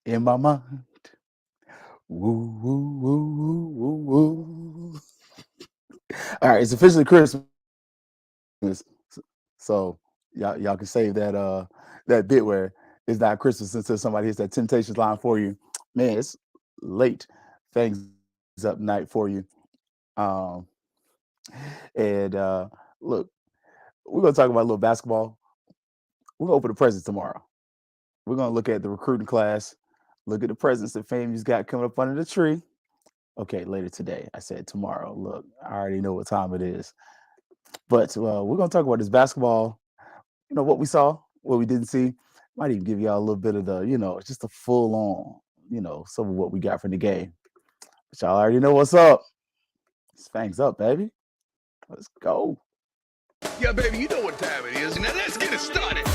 in my mind. Woo, woo, woo, woo, woo, woo. All right, it's officially Christmas. So y'all can save that bit where it's not Christmas until somebody hits that Temptations line for you. Man, it's late things up night for you. Um, and look, we're gonna talk about a little basketball. We're gonna open the presents tomorrow. We're gonna look at the recruiting class, look at the presents that FAMU's got coming up under the tree. Okay, later today. I said tomorrow. Look, I already know what time it is. But we're gonna talk about this basketball. What we saw, what we didn't see. Might even give y'all a little bit of just a full on, some of what we got from the game. But y'all already know what's up. It's fangs up, baby. Let's go. Yeah, baby, you know what time it is. Now let's get it started.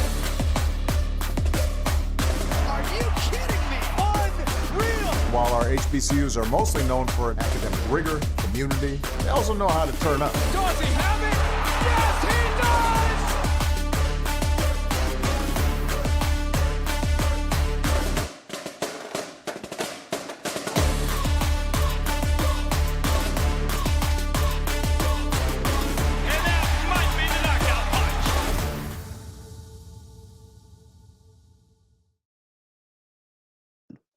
Are you kidding me? Unreal! While our HBCUs are mostly known for academic rigor, community, they also know how to turn up. Does he have it? Yes, he does! And that might be the knockout punch.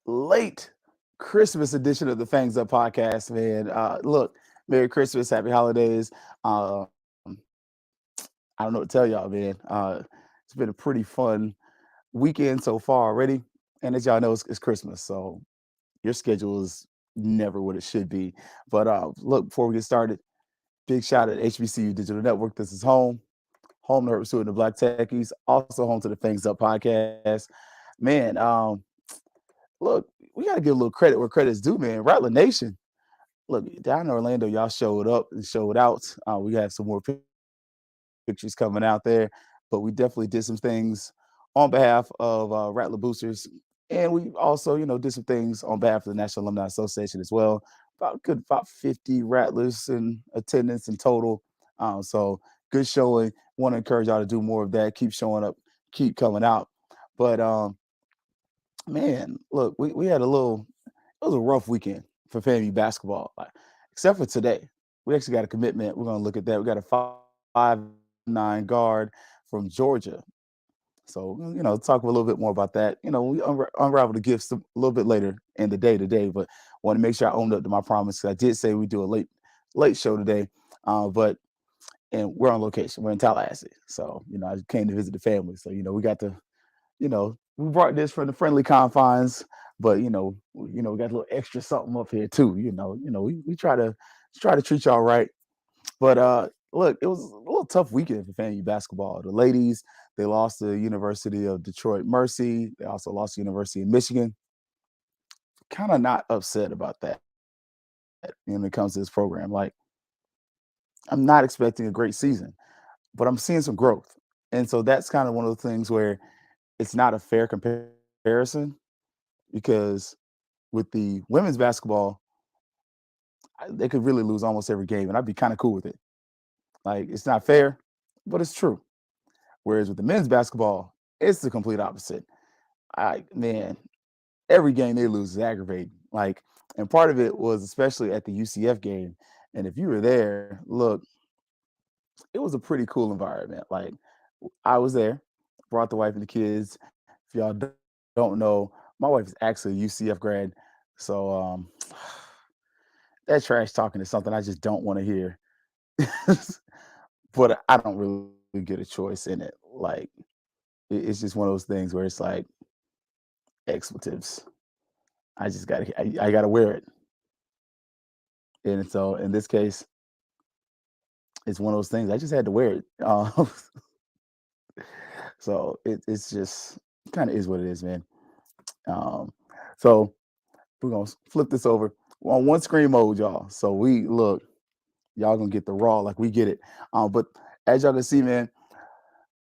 Late Christmas edition of the Fangs Up podcast, man. Look, Merry Christmas, Happy Holidays. Um, I don't know what to tell y'all, man. It's been a pretty fun weekend so far already. And as y'all know, it's Christmas. So your schedule is never what it should be. But look, before we get started, big shout out to HBCU Digital Network. This is home to Herb Stewart and the Black Techies, also home to the Things Up podcast. Man, look, we got to give a little credit where credit's due, man. Rattler Nation, look, down in Orlando, y'all showed up and showed out. We have some more pictures coming out there, but we definitely did some things on behalf of Rattler Boosters. And we also, did some things on behalf of the National Alumni Association as well. About 50 Rattlers in attendance in total. So good showing. Want to encourage y'all to do more of that. Keep showing up, keep coming out. But man, look, we had it was a rough weekend for FAMU basketball, except for today. We actually got a commitment. We're going to look at that. We got a 5'9" guard from Georgia. So, talk a little bit more about that. We unravel the gifts a little bit later in the day today, but want to make sure I owned up to my promise. I did say we do a late show today, and we're on location. We're in Tallahassee. So, I came to visit the family. So, we got to, we brought this from the friendly confines, but, we got a little extra something up here too. We try to treat y'all right. But look, it was a little tough weekend for FAMU basketball. The ladies, they lost to the University of Detroit Mercy. They also lost to the University of Michigan. Kind of not upset about that when it comes to this program. Like, I'm not expecting a great season, but I'm seeing some growth. And so that's kind of one of the things where it's not a fair comparison because with the women's basketball, they could really lose almost every game, and I'd be kind of cool with it. Like, it's not fair, but it's true. Whereas with the men's basketball, it's the complete opposite. Man, every game they lose is aggravating. Like, and part of it was especially at the UCF game. And if you were there, look, it was a pretty cool environment. Like, I was there, brought the wife and the kids. If y'all don't know, my wife is actually a UCF grad. So that trash talking is something I just don't want to hear. But I don't really get a choice in it. Like, it's just one of those things where it's like expletives. I gotta wear it. And so in this case, it's one of those things I just had to wear it. So it's just kind of is what it is, man. Um, so we're gonna flip this over. We're on one screen mode, y'all. So we look, y'all gonna get the raw like we get it. But as y'all can see, man,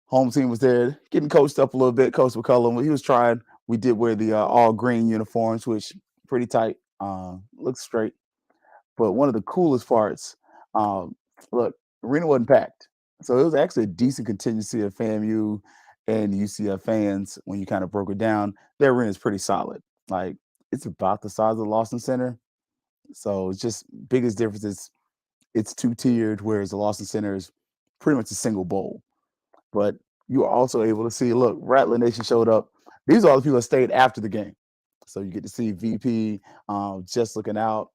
home team was there, getting coached up a little bit. Coach McCullum, he was trying. We did wear the all green uniforms, which pretty tight. Looks straight. But one of the coolest parts, um, look, arena wasn't packed, so it was actually a decent contingency of FAMU and UCF fans. When you kind of broke it down, their arena is pretty solid. Like it's about the size of the Lawson Center. So it's just biggest difference is it's two tiered, whereas the Lawson Center is pretty much a single bowl. But you are also able to see, look, Rattler Nation showed up. These are all the people that stayed after the game. So you get to see VP just looking out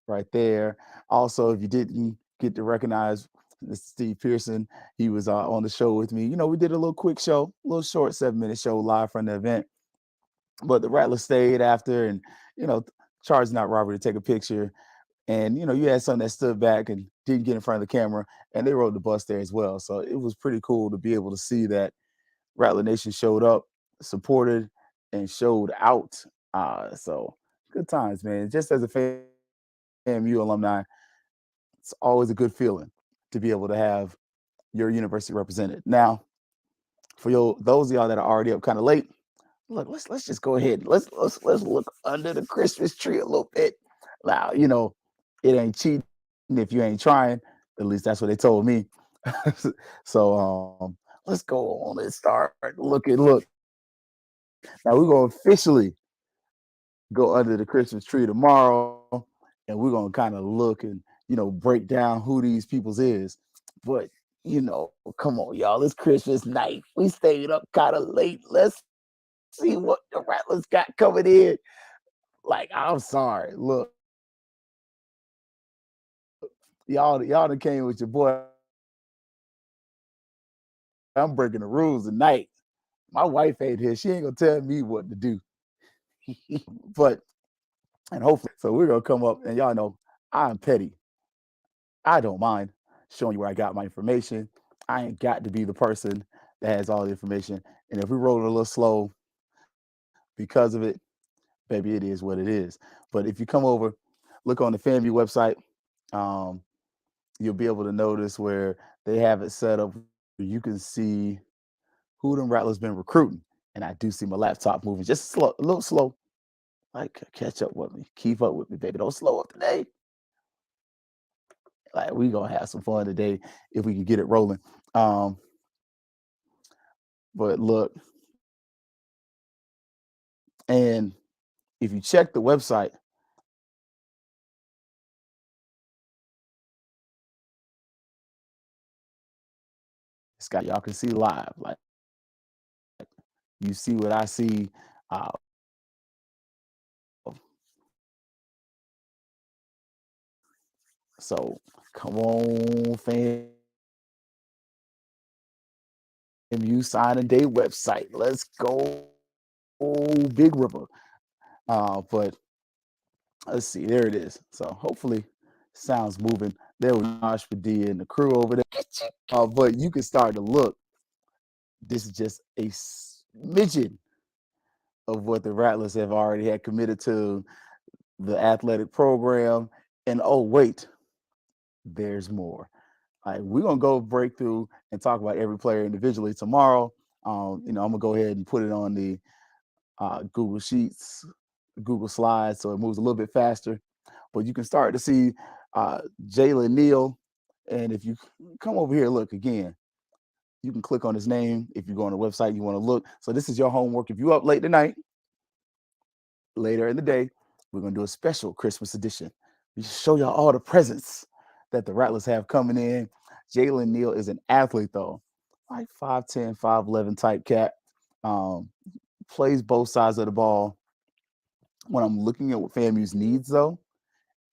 right there. Also, if you didn't get to recognize Mr. Steve Pearson, he was on the show with me. We did a little quick show, a little short 7-minute show live from the event. But the Rattler stayed after and, you know, charged not Robert to take a picture. And, you had some that stood back and didn't get in front of the camera, and they rode the bus there as well. So it was pretty cool to be able to see that Rattler Nation showed up, supported, and showed out. So good times, man. Just as a FAMU alumni, it's always a good feeling to be able to have your university represented. Now, for those of y'all that are already up kind of late, look, let's just go ahead. Let's look under the Christmas tree a little bit. Now, it ain't cheating if you ain't trying. At least that's what they told me. So let's go on and start looking. Look, now we're gonna officially go under the Christmas tree tomorrow, and we're gonna kind of look and break down who these people's is. But come on, y'all, it's Christmas night. We stayed up kind of late. Let's see what the Rattlers got coming in. Like, I'm sorry. Look, y'all done came with your boy. I'm breaking the rules tonight. My wife ain't here. She ain't gonna tell me what to do. But and hopefully, so we're gonna come up and y'all know I'm petty. I don't mind showing you where I got my information. I ain't got to be the person that has all the information. And if we roll a little slow because of it, baby, it is what it is. But if you come over, look on the FAMU website, um, you'll be able to notice where they have it set up. You can see who them Rattlers been recruiting. And I do see my laptop moving just slow, a little slow. Like, catch up with me, keep up with me, baby. Don't slow up today. Like, we gonna have some fun today if we can get it rolling. But look, and if you check the website, it's got y'all can see live. Like you see what I see. Uh, so come on, fam. You sign a day website. Let's go, Big River. But let's see, there it is. So hopefully, sounds moving. There was Josh Padilla and the crew over there. But you can start to look. This is just a smidgen of what the Rattlers have already had committed to the athletic program. And oh, wait, there's more. Like we're gonna go break through and talk about every player individually tomorrow. I'm gonna go ahead and put it on the Google Sheets, Google Slides, so it moves a little bit faster. But you can start to see Jalen Neal, and if you come over here, look again. You can click on his name if you go on the website. You want to look. So this is your homework. If you're up late tonight, later in the day, we're gonna do a special Christmas edition. We show y'all all the presents that the Rattlers have coming in. Jalen Neal is an athlete though, like 5'10", 5'11" type cat. Plays both sides of the ball. When I'm looking at what FAMU's needs though,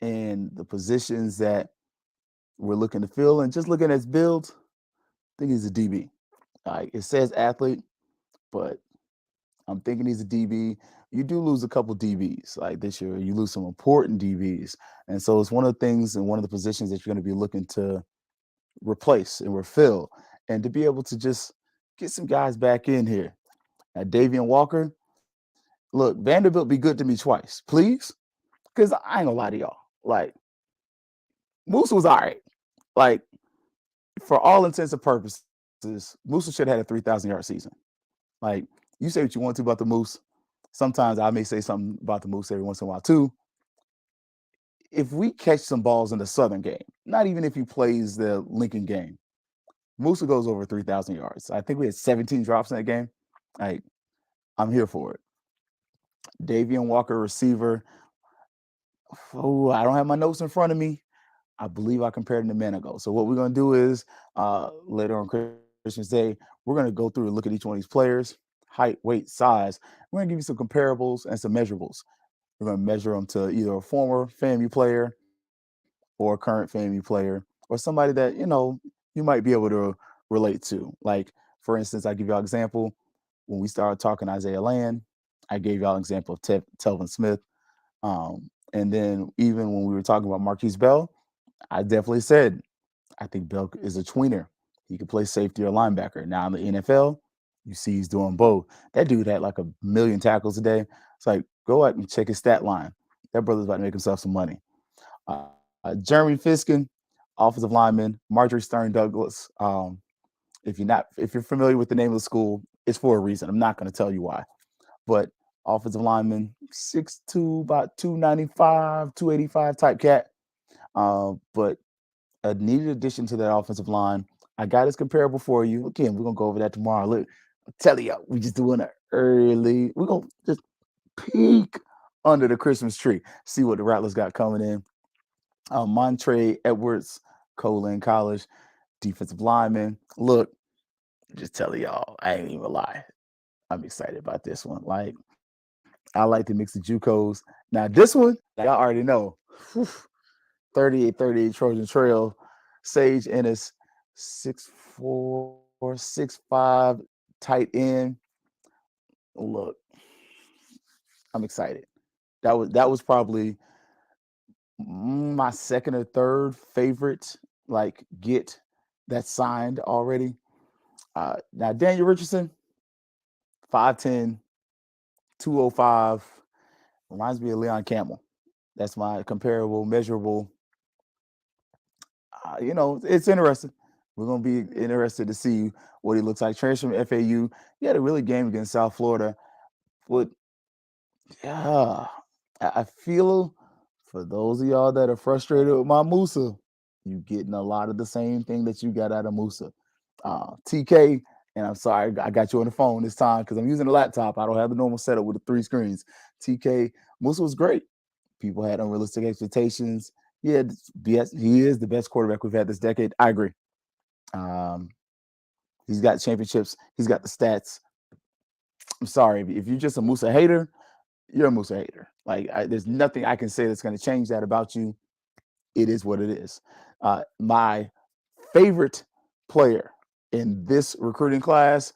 and the positions that we're looking to fill, and just looking at his build, I think he's a DB. Like it says athlete, but I'm thinking he's a DB. You do lose a couple DBs like this year. You lose some important DBs. And so it's one of the things and one of the positions that you're going to be looking to replace and refill and to be able to just get some guys back in here. Now, Davian Walker, look, Vanderbilt be good to me twice, please. Because I ain't gonna lie to y'all. Like, Moose was all right. Like, for all intents and purposes, Moose should have had a 3,000-yard season. Like, you say what you want to about the Moose. Sometimes I may say something about the Moose every once in a while too. If we catch some balls in the Southern game, not even if he plays the Lincoln game, Musa goes over 3,000 yards. I think we had 17 drops in that game. Like, I'm here for it. Davian Walker, receiver. Oh, I don't have my notes in front of me. I believe I compared him to men ago. So what we're gonna do is later on Christmas Day, we're gonna go through and look at each one of these players, height, weight, size. We're gonna give you some comparables and some measurables. We're gonna measure them to either a former FAMU player or a current FAMU player or somebody that you might be able to relate to. Like for instance, I give y'all an example. When we started talking Isaiah Land, I gave y'all an example of Telvin Smith. And then even when we were talking about Marquise Bell, I definitely said I think Bell is a tweener. He could play safety or linebacker. Now in the NFL, you see he's doing both. That dude had like a million tackles a day. It's like, go out and check his stat line. That brother's about to make himself some money. Jeremy Fiskin, offensive lineman. Marjorie Stern Douglas. If you're familiar with the name of the school, it's for a reason. I'm not going to tell you why. But offensive lineman, 6'2", about 295, 285 type cat. But a needed addition to that offensive line. I got his comparable for you. Again, we're gonna go over that tomorrow. Look, I'm telling you, we just doing it early. We're gonna just peek under the Christmas tree, see what the Rattlers got coming in. Montre Edwards, Colin College, defensive lineman. Look, just telling y'all, I ain't even gonna lie. I'm excited about this one. Like, I like to mix the JUCOs. Now, this one, y'all already know. 38 Trojan Trail, Sage Ennis, 6'4", 6'5", tight end. Look, I'm excited. That was probably my second or third favorite get that signed already. Now Daniel Richardson, 5'10", 205, reminds me of Leon Campbell. That's my comparable, measurable. It's interesting. We're gonna be interested to see what he looks like. Transfer from FAU. He had a really game against South Florida. But yeah, I feel for those of y'all that are frustrated with my Musa, you getting a lot of the same thing that you got out of Musa. TK, and I'm sorry, I got you on the phone this time because I'm using a laptop. I don't have the normal setup with the 3 screens. TK, Musa was great. People had unrealistic expectations. He is the best quarterback we've had this decade. I agree. He's got championships. He's got the stats. I'm sorry. If you're just a Musa hater, you're a Musa hater. There's nothing I can say that's going to change that about you. It is what it is. My favorite player in this recruiting class,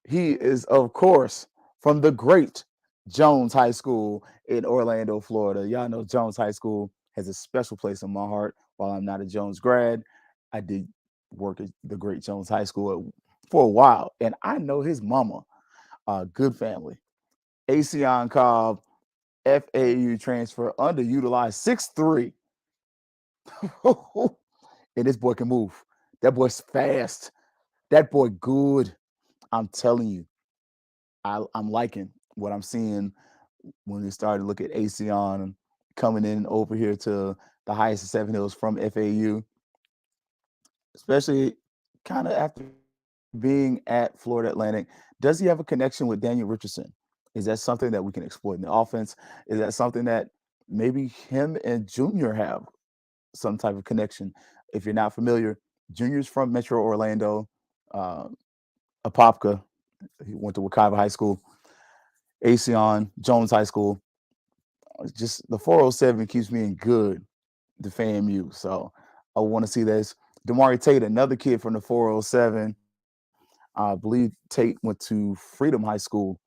he is, of course, from the great Jones High School in Orlando, Florida. Y'all know Jones High School has a special place in my heart. While I'm not a Jones grad, I did work at the great Jones High School for a while, and I know his mama. Good family. Acion Cobb, FAU transfer, underutilized, 6'3". And this boy can move. That boy's fast. That boy good. I'm telling you, I'm liking what I'm seeing when we started to look at Acion coming in over here to the highest of Seven Hills from FAU, especially kind of after being at Florida Atlantic. Does he have a connection with Daniel Richardson? Is that something that we can exploit in the offense? Is that something that maybe him and Junior have some type of connection? If you're not familiar, Junior's from Metro Orlando, Apopka. He went to Wekiva High School, Acion, Jones High School. Just the 407 keeps me in good, the FAMU. So I want to see this. Damari Tate, another kid from the 407. I believe Tate went to Freedom High School.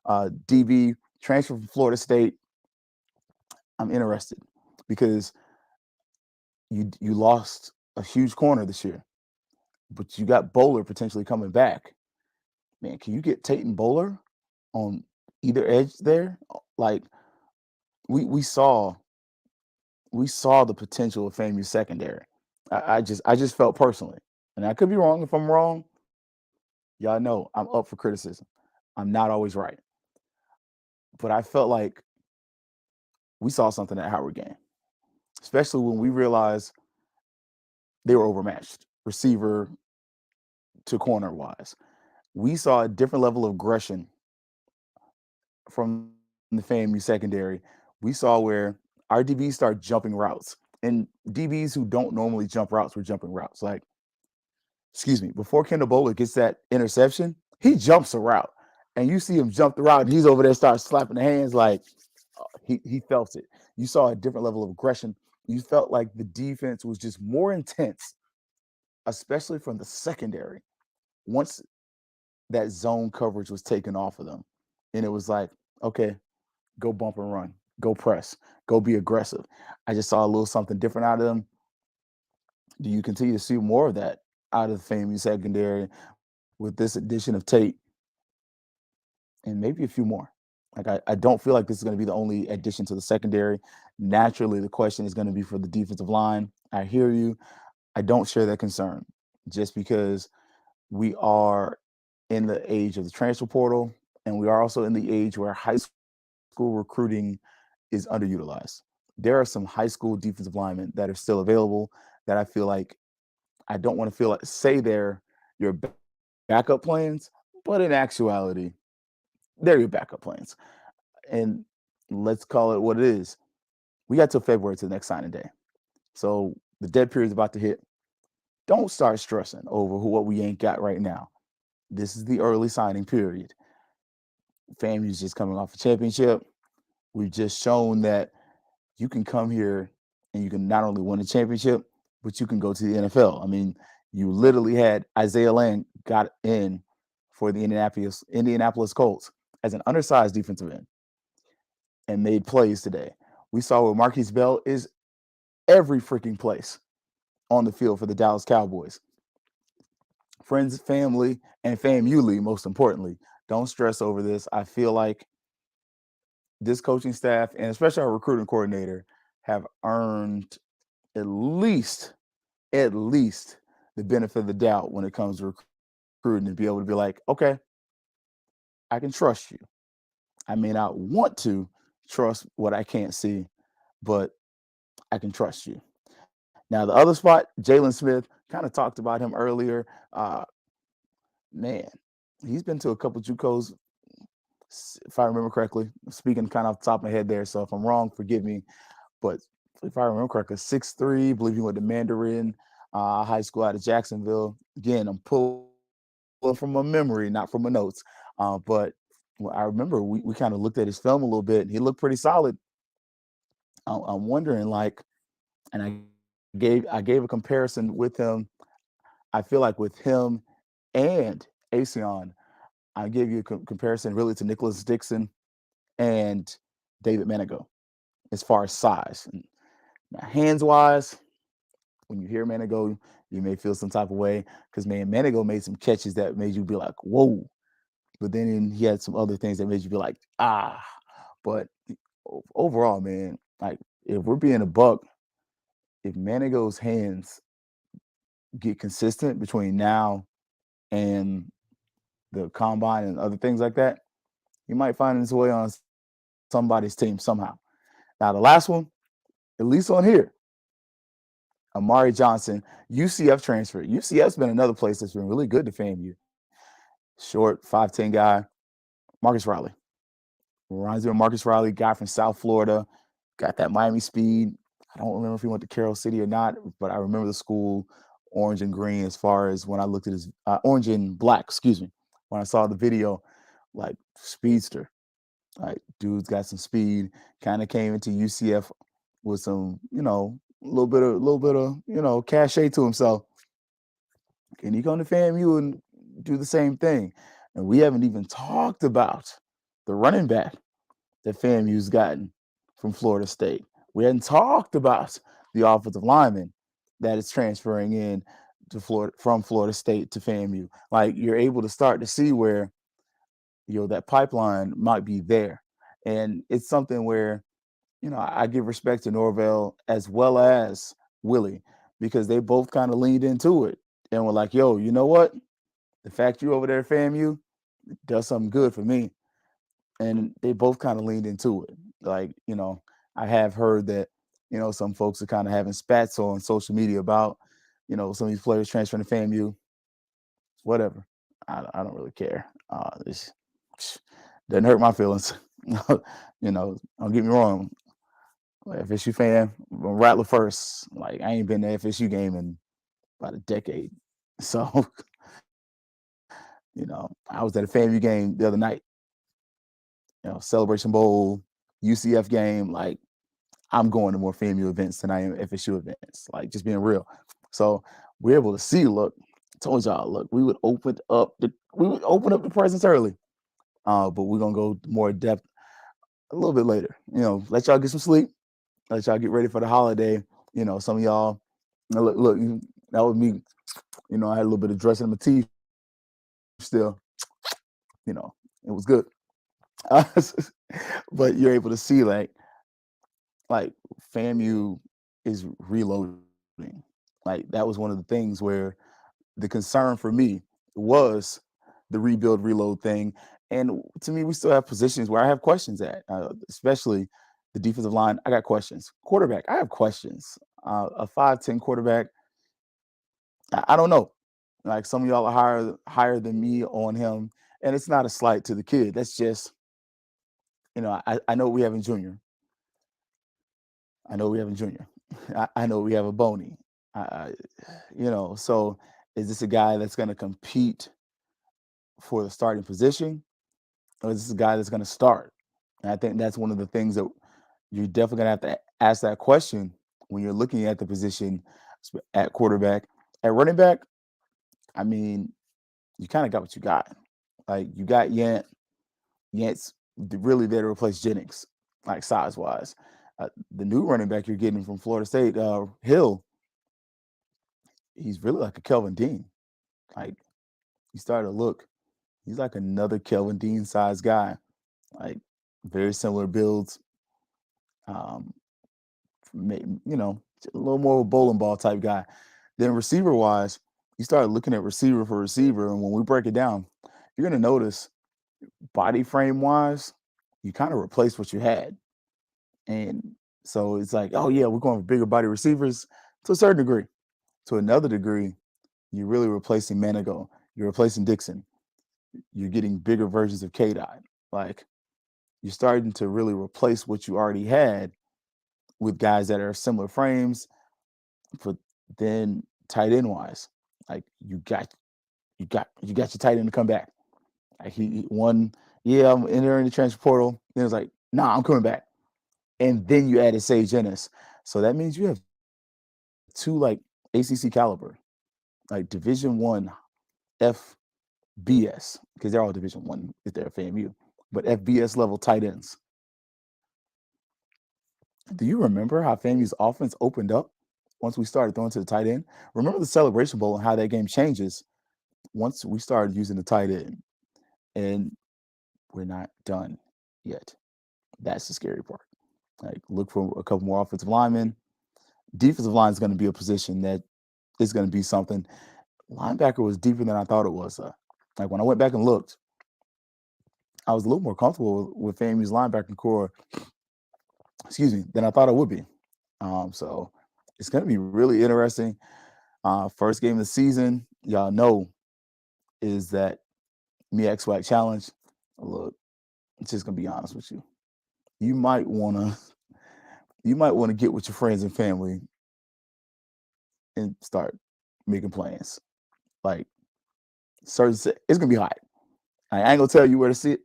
DB, transferred from Florida State. I'm interested because you lost a huge corner this year, but you got Bowler potentially coming back. Man, can you get Tate and Bowler on either edge there? Like we saw the potential of FAMU secondary. I just felt personally, and I could be wrong. If I'm wrong, y'all know I'm up for criticism. I'm not always right, but I felt like we saw something at Howard game, especially when we realized they were overmatched, receiver to corner wise. We saw a different level of aggression from the FAMU secondary, we saw where our DBs start jumping routes. And DBs who don't normally jump routes were jumping routes. Like, excuse me, before Kendall Bowler gets that interception, he jumps a route. And you see him jump the route, and he's over there, starts slapping the hands like he felt it. You saw a different level of aggression. You felt like the defense was just more intense, especially from the secondary. Once that zone coverage was taken off of them, and it was like, okay, go bump and run, go press, go be aggressive. I just saw a little something different out of them. Do you continue to see more of that out of the FAMU secondary with this addition of Tate and maybe a few more? Like, I don't feel like this is going to be the only addition to the secondary. Naturally, the question is going to be for the defensive line. I hear you. I don't share that concern just because we are in the age of the transfer portal, and we are also in the age where high school recruiting is underutilized. There are some high school defensive linemen that are still available that I feel like I don't want to feel like say they're your backup plans, but in actuality, they're your backup plans. And let's call it what it is. We got till February to the next signing day. So the dead period is about to hit. Don't start stressing over what we ain't got right now. This is the early signing period. FAMU's just coming off a championship. We've just shown that you can come here and you can not only win a championship, but you can go to the NFL. I mean, you literally had Isaiah Lang got in for the Indianapolis Colts as an undersized defensive end and made plays today. We saw where Marquise Bell is every freaking place on the field for the Dallas Cowboys. Friends, family, and FAMU, most importantly. Don't stress over this. I feel like this coaching staff, and especially our recruiting coordinator, have earned at least the benefit of the doubt when it comes to recruiting, to be able to be like, okay, I can trust you. I may not want to trust what I can't see, but I can trust you. Now, the other spot, Jalen Smith, kind of talked about him earlier. Man, he's been to a couple JUCOs, if I remember correctly. Speaking kind of off the top of my head there, so if I'm wrong, forgive me. But if I remember correctly, 6'3", believe he went to Mandarin High School out of Jacksonville. Again, I'm pulling from my memory, not from my notes. But I remember we kind of looked at his film a little bit, and he looked pretty solid. I'm wondering, like, and I gave a comparison with him. I feel like with him and Asion, I gave you a comparison really to Nicholas Dixon and David Manigo as far as size. Now, hands-wise, when you hear Manigo, you may feel some type of way because, man, Manigo made some catches that made you be like, whoa. But then he had some other things that made you be like, ah. But overall, man, like, if we're being a buck, if Manigo's hands get consistent between now and the combine and other things like that, he might find his way on somebody's team somehow. Now, the last one, at least on here, Amari Johnson, UCF transfer. UCF's been another place that's been really good to FAMU. Short, 5'10" guy, Marcus Riley. Reminds me of Marcus Riley, guy from South Florida, got that Miami speed. I don't remember if he went to Carroll City or not, but I remember the school, orange and green, as far as when I looked at his orange and black, excuse me. When I saw the video, like, speedster. Like, dude's got some speed, kind of came into UCF with some, a little bit of, cachet to himself. Can he come to FAMU and do the same thing? And we haven't even talked about the running back that FAMU's gotten from Florida State. We hadn't talked about the offensive lineman that is transferring in to Florida from Florida State to FAMU. Like, you're able to start to see where, that pipeline might be there. And it's something where, I give respect to Norvell as well as Willie, because they both kind of leaned into it and were like, yo, you know what? The fact you over there at FAMU does something good for me. And they both kind of leaned into it. Like, I have heard that, some folks are kind of having spats on social media about, some of these players transferring to FAMU. Whatever. I don't really care. It doesn't hurt my feelings. Don't get me wrong. Like, FSU fan, Rattler first. Like, I ain't been to FSU game in about a decade. So, I was at a FAMU game the other night, Celebration Bowl, UCF game. Like, I'm going to more FAMU events than I am FSU events. Like, just being real. So we're able to see. Look, I told y'all. Look, we would open up the presents early, but we're gonna go more in depth a little bit later. Let y'all get some sleep. Let y'all get ready for the holiday. Some of y'all. Look, that was me. I had a little bit of dressing in my teeth still. It was good. But you're able to see like FAMU is reloading. Like, that was one of the things where the concern for me was the reload thing. And to me, we still have positions where I have questions at, especially the defensive line. I got questions. Quarterback, I have questions. A 5'10" quarterback, I don't know. Like, some of y'all are higher than me on him, and it's not a slight to the kid. That's just, I know we have a junior. I know we have a junior. I know we have a Boney. So is this a guy that's going to compete for the starting position, or is this a guy that's going to start? And I think that's one of the things that you're definitely going to have to ask that question when you're looking at the position at quarterback. At running back, I mean, you kind of got what you got. Like, you got Yant. Yant's really there to replace Jennings, like, size-wise. The new running back you're getting from Florida State, Hill, he's really like a Kelvin Dean. Like, you start to look, he's like another Kelvin Dean size guy. Like, very similar builds. A little more of a bowling ball type guy. Then receiver wise, you start looking at receiver for receiver, and when we break it down, you're gonna notice body frame wise, you kind of replace what you had. And so it's like, oh yeah, we're going for bigger body receivers to a certain degree. To another degree, you're really replacing Manigo. You're replacing Dixon. You're getting bigger versions of K-Dot. Like, you're starting to really replace what you already had with guys that are similar frames. But then tight end wise, like, you got your tight end to come back. Like, he won, yeah, I'm entering the transfer portal. Then it was like, nah, I'm coming back. And then you added Sage Ennis. So that means you have two, like, ACC caliber, like Division One FBS, because they're all Division One if they're FAMU, but FBS level tight ends. Do you remember how FAMU's offense opened up once we started throwing to the tight end? Remember the Celebration Bowl and how that game changes once we started using the tight end. And we're not done yet. That's the scary part. Like, look for a couple more offensive linemen. Defensive line is going to be a position that is going to be something. Linebacker was deeper than I thought it was. Like, when I went back and looked, I was a little more comfortable with FAMU's linebacking core, than I thought it would be. So it's going to be really interesting. First game of the season, y'all know, is that MEAC Challenge. Look, I'm just going to be honest with you. You might want to get with your friends and family and start making plans. Like, it's gonna be hot. I ain't gonna tell you where to sit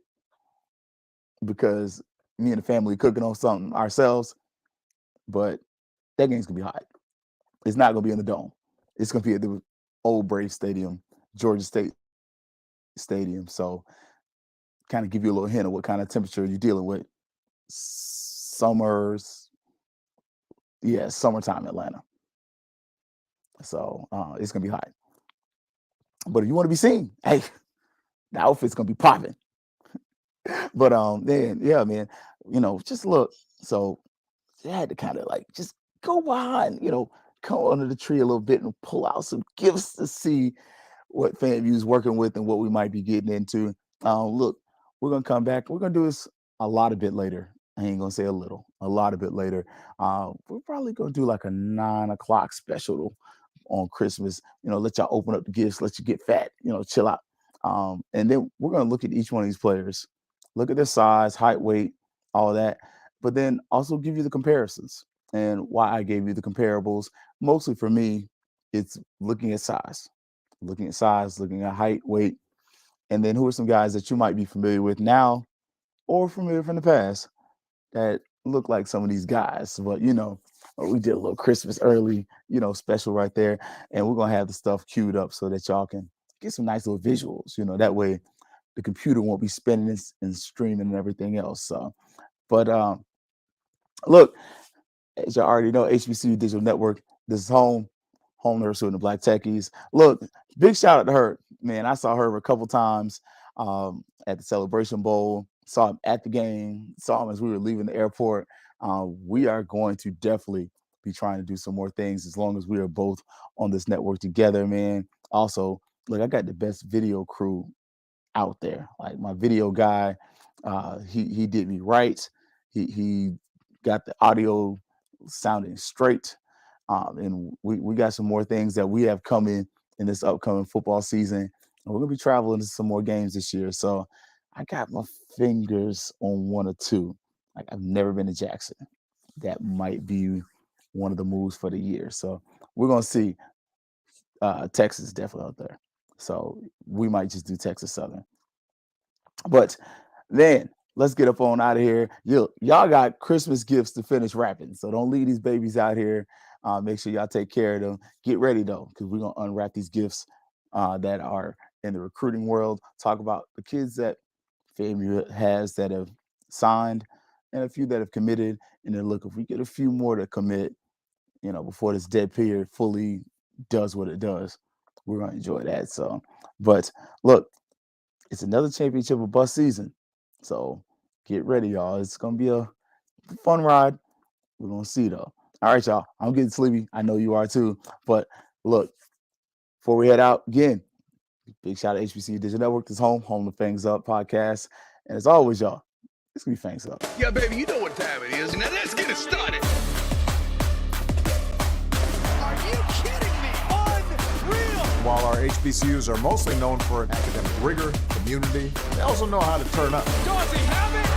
because me and the family cooking on something ourselves, but that game's gonna be hot. It's not gonna be in the dome. It's gonna be at the old Brave Stadium, Georgia State Stadium. So, kind of give you a little hint of what kind of temperature you're dealing with. Summertime Atlanta. So it's gonna be hot. But if you want to be seen, hey, the outfit's gonna be popping. But then yeah, man, just look. So you had to kind of like just go behind, come under the tree a little bit and pull out some gifts to see what FAMU's working with and what we might be getting into. Look, we're gonna come back. We're gonna do this a lot of bit later. I ain't gonna say a little, a lot of bit later. We're probably gonna do like a 9 o'clock special on Christmas. Let y'all open up the gifts, let you get fat, chill out. And then we're gonna look at each one of these players, look at their size, height, weight, all that, but then also give you the comparisons. And why I gave you the comparables, mostly for me, it's looking at height, weight, and then who are some guys that you might be familiar with now or familiar from the past that look like some of these guys. But we did a little Christmas early, special right there, and we're gonna have the stuff queued up so that y'all can get some nice little visuals. That way the computer won't be spinning and streaming and everything else. So, but look, as you already know, HBCU Digital Network, this is home nurse with the Black Techies. Look, big shout out to her, man. I saw her a couple times at the Celebration Bowl. Saw him at the game. Saw him as we were leaving the airport. We are going to definitely be trying to do some more things as long as we are both on this network together, man. Also, look, I got the best video crew out there. Like my video guy, he did me right. He got the audio sounding straight. And we got some more things that we have coming in this upcoming football season. And we're gonna be traveling to some more games this year. So I got my fingers on one or two. Like I've never been to Jackson. That might be one of the moves for the year. So we're gonna see. Texas is definitely out there. So we might just do Texas Southern. But then let's get up on out of here. Y'all got Christmas gifts to finish wrapping. So don't leave these babies out here. Make sure y'all take care of them. Get ready though, because we're gonna unwrap these gifts that are in the recruiting world. Talk about the kids that FAMU has that have signed and a few that have committed. And then look, if we get a few more to commit, before this dead period fully does what it does, we're gonna enjoy that. So, but look, it's another championship or bust season. So get ready, y'all. It's gonna be a fun ride. We're gonna see though. All right, y'all. I'm getting sleepy. I know you are too. But look, before we head out, again, big shout out to HBCU Digital Network. This home to Fangs Up podcast. And as always, y'all, it's gonna be Fangs Up. Yeah, baby, you know what time it is. Now let's get it started. Are you kidding me? Unreal! While our HBCUs are mostly known for academic rigor, community, they also know how to turn up. Does he have it?